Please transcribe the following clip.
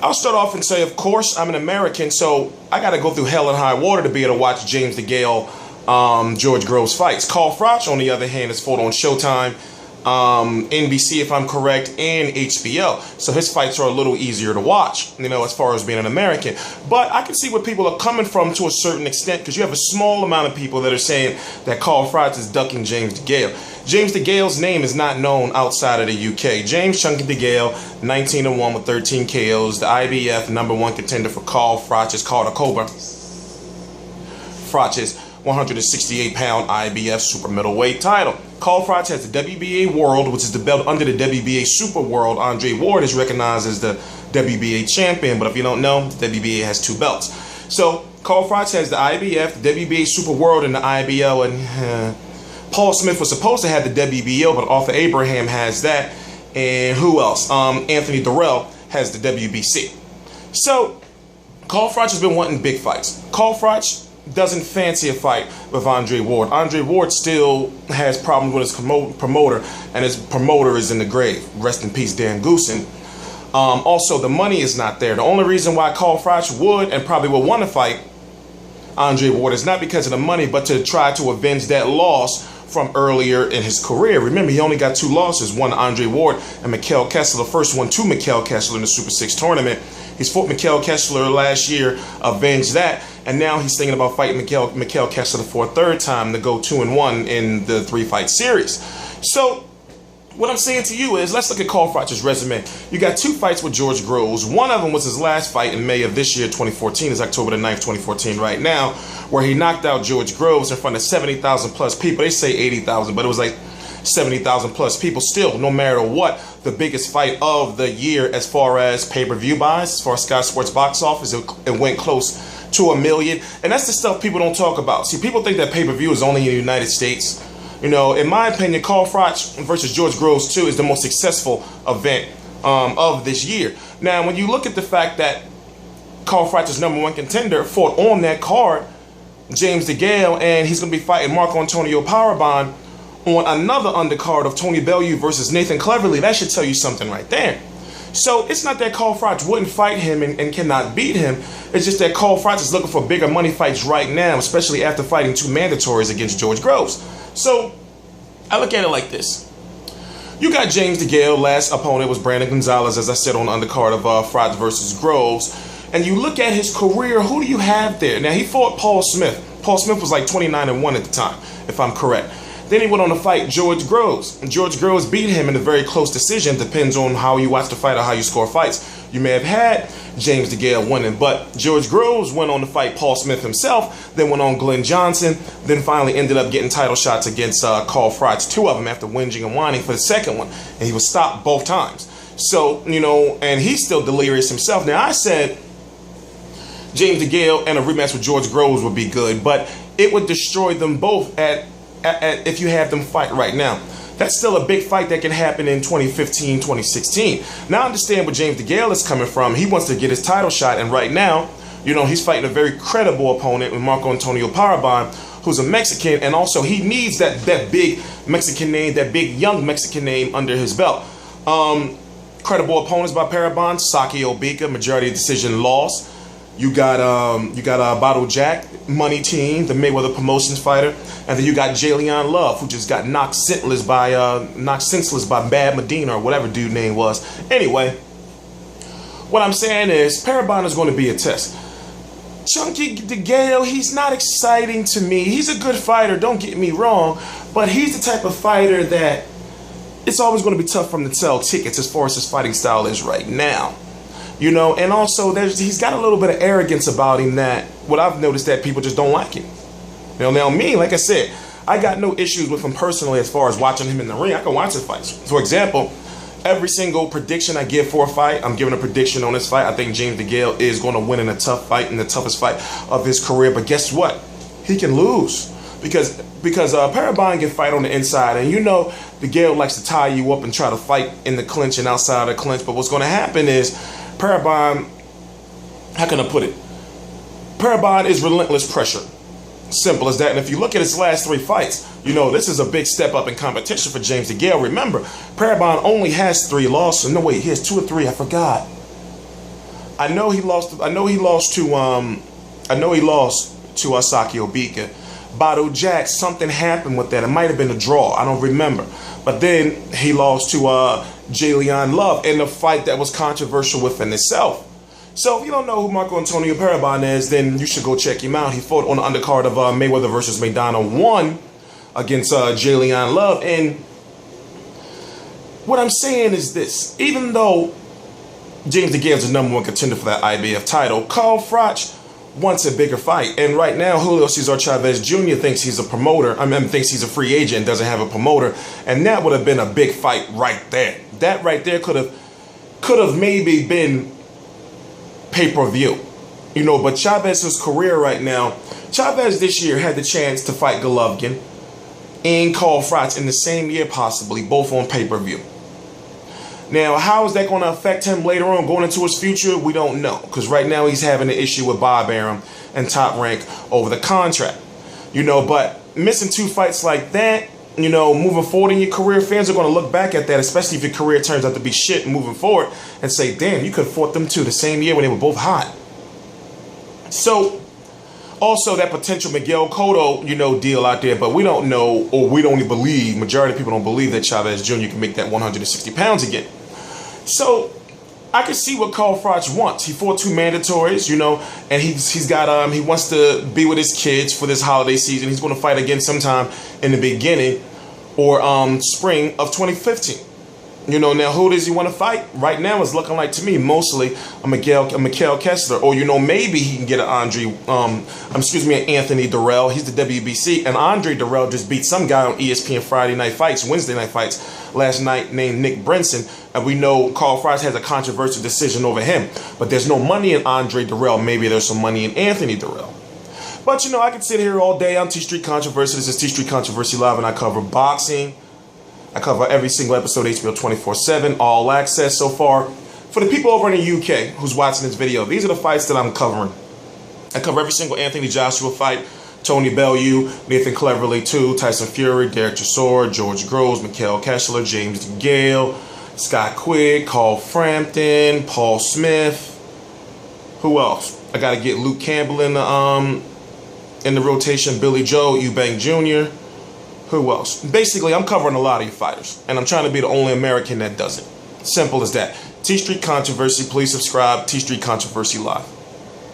I'll start off and say, of course, I'm an American, so I got to go through hell and high water to be able to watch James DeGALE, George Groves fights. Carl Froch, on the other hand, is fought on Showtime, NBC, if I'm correct, and HBO. So his fights are a little easier to watch, you know, as far as being an American. But I can see where people are coming from to a certain extent, because you have a small amount of people that are saying that Carl Froch is ducking James DeGALE. James DeGale's name is not known outside of the UK. James Chunky DeGALE, 19-1 with 13 KOs. The IBF #1 contender for Carl Froch is called a Cobra. Froch's 168-pound IBF Super Middleweight title. Carl Froch has the WBA World, which is the belt under the WBA Super World. Andre Ward is recognized as the WBA champion, but if you don't know, the WBA has 2 belts. So Carl Froch has the IBF, the WBA Super World, and the IBO, and Paul Smith was supposed to have the WBO, but Arthur Abraham has that. And who else? Anthony Durrell has the WBC. So Carl Froch has been wanting big fights. Carl Froch doesn't fancy a fight with Andre Ward. Andre Ward still has problems with his promoter, and his promoter is in the grave. Rest in peace, Dan Goosen. Also, the money is not there. The only reason why Carl Froch would and probably would want to fight Andre Ward is not because of the money, but to try to avenge that loss from earlier in his career. Remember, he only got 2 losses, one to Andre Ward and Mikhail Kessler. The first one to Mikhail Kessler in the Super 6 tournament. He's fought Mikhail Kessler last year, avenged that, and now he's thinking about fighting Mikhail Kessler for a 3rd time to go 2-1 in the 3-fight series. So what I'm saying to you is, let's look at Carl Froch's resume. You got 2 fights with George Groves. One of them was his last fight in May of this year, 2014. It's October the 9th, 2014 right now, where he knocked out George Groves in front of 70,000 plus people. They say 80,000, but it was like 70,000 plus people. Still, no matter what, the biggest fight of the year as far as pay-per-view buys, as far as Sky Sports box office, it went close to 1 million. And that's the stuff people don't talk about. See, people think that pay-per-view is only in the United States. You know, in my opinion, Carl Froch versus George Groves 2 is the most successful event of this year. Now, when you look at the fact that Carl Froch's #1 contender fought on that card, James DeGALE, and he's going to be fighting Marco Antonio Periban on another undercard of Tony Bellew versus Nathan Cleverly, that should tell you something right there. So it's not that Carl Froch wouldn't fight him and cannot beat him. It's just that Carl Froch is looking for bigger money fights right now, especially after fighting 2 mandatories against George Groves. So I look at it like this. You got James DeGALE. Last opponent was Brandon Gonzalez, as I said, on the undercard of Froch versus Groves. And you look at his career, who do you have there? Now, he fought Paul Smith. Paul Smith was like 29-1 at the time, if I'm correct. Then he went on to fight George Groves. And George Groves beat him in a very close decision. Depends on how you watch the fight or how you score fights. You may have had James DeGALE winning, but George Groves went on to fight Paul Smith himself, then went on Glenn Johnson, then finally ended up getting title shots against Carl Froch, 2 of them after whinging and whining for the second one. And he was stopped both times. So, you know, and he's still delirious himself. Now, I said James DeGALE and a rematch with George Groves would be good, but it would destroy them both if you have them fight right now. That's still a big fight that can happen in 2015, 2016. Now I understand where James DeGALE is coming from. He wants to get his title shot, and right now, you know, he's fighting a very credible opponent with Marco Antonio Periban, who's a Mexican, and also he needs that big Mexican name, that big young Mexican name under his belt. Credible opponents by Periban: Saki Obika, majority decision loss. You got Bottle Jack, Money Team, the Mayweather Promotions fighter, and then you got Jalen Love, who just got knocked senseless by Bad Medina or whatever dude name was. Anyway, what I'm saying is Periban is going to be a test. Chunky DeGALE, he's not exciting to me. He's a good fighter, don't get me wrong, but he's the type of fighter that it's always going to be tough for him to sell tickets as far as his fighting style is right now. You know, and also he's got a little bit of arrogance about him that what I've noticed that people just don't like him. You know, now me, like I said, I got no issues with him personally as far as watching him in the ring. I can watch his fights. For example, every single prediction I give for a fight, I'm giving a prediction on this fight. I think James DeGALE is going to win in a tough fight, in the toughest fight of his career. But guess what? He can lose because Periban can fight on the inside, and you know DeGALE likes to tie you up and try to fight in the clinch and outside of the clinch. But what's going to happen is Periban, how can I put it? Periban is relentless pressure. Simple as that. And if you look at his last 3 fights, you know, this is a big step up in competition for James DeGALE. Remember, Periban only has 3 losses. No, wait, he has 2 or 3. I forgot. I know he lost to Saki Obika. Bado Jack, something happened with that. It might have been a draw. I don't remember. But then he lost to Jalen Love in a fight that was controversial within itself. So if you don't know who Marco Antonio Periban is, then you should go check him out. He fought on the undercard of Mayweather versus Maidana 1 against Jalen Love. And what I'm saying is this. Even though James DeGALE is the #1 contender for that IBF title, Carl Froch wants a bigger fight. And right now, Julio Cesar Chavez Jr. thinks he's a promoter. Thinks he's a free agent and doesn't have a promoter. And that would have been a big fight right there. That right there could have maybe been pay-per-view. You know, but Chavez's career right now, Chavez this year had the chance to fight Golovkin and Carl Froch in the same year possibly, both on pay-per-view. Now, how is that going to affect him later on going into his future? We don't know. Because right now he's having an issue with Bob Arum and Top Rank over the contract. You know, but missing 2 fights like that, you know, moving forward in your career, fans are going to look back at that, especially if your career turns out to be shit moving forward, and say, damn, you could have fought them 2 the same year when they were both hot. So, also that potential Miguel Cotto, you know, deal out there, but we don't know, or we don't even believe, majority of people don't believe that Chavez Jr. can make that 160 pounds again. So I can see what Carl Froch wants. He fought 2 mandatories, you know, and he wants to be with his kids for this holiday season. He's going to fight again sometime in the beginning or spring of 2015. You know, now who does he want to fight? Right now it's looking like to me mostly a Mikael Kessler, or you know, maybe he can get an Anthony Durrell. He's the WBC, and Andre Durrell just beat some guy on ESPN Friday Night Fights, Wednesday Night Fights last night named Nick Brinson, and we know Carl Froch has a controversial decision over him. But there's no money in Andre Durrell. Maybe there's some money in Anthony Durrell. But you know, I can sit here all day on T Street Controversy. This is T Street Controversy Live, and I cover boxing. I cover every single episode, HBO 24/7, all access so far. For the people over in the UK who's watching this video, these are the fights that I'm covering. I cover every single Anthony Joshua fight, Tony Bellew, Nathan Cleverly 2, Tyson Fury, Derek Chisora, George Groves, Mikael Kessler, James DeGALE, Scott Quigg, Carl Frampton, Paul Smith. Who else? I got to get Luke Campbell in the rotation, Billy Joe, Eubank Jr., who else? Basically, I'm covering a lot of you fighters, and I'm trying to be the only American that does it. Simple as that. T Street Controversy, please subscribe. T Street Controversy Live.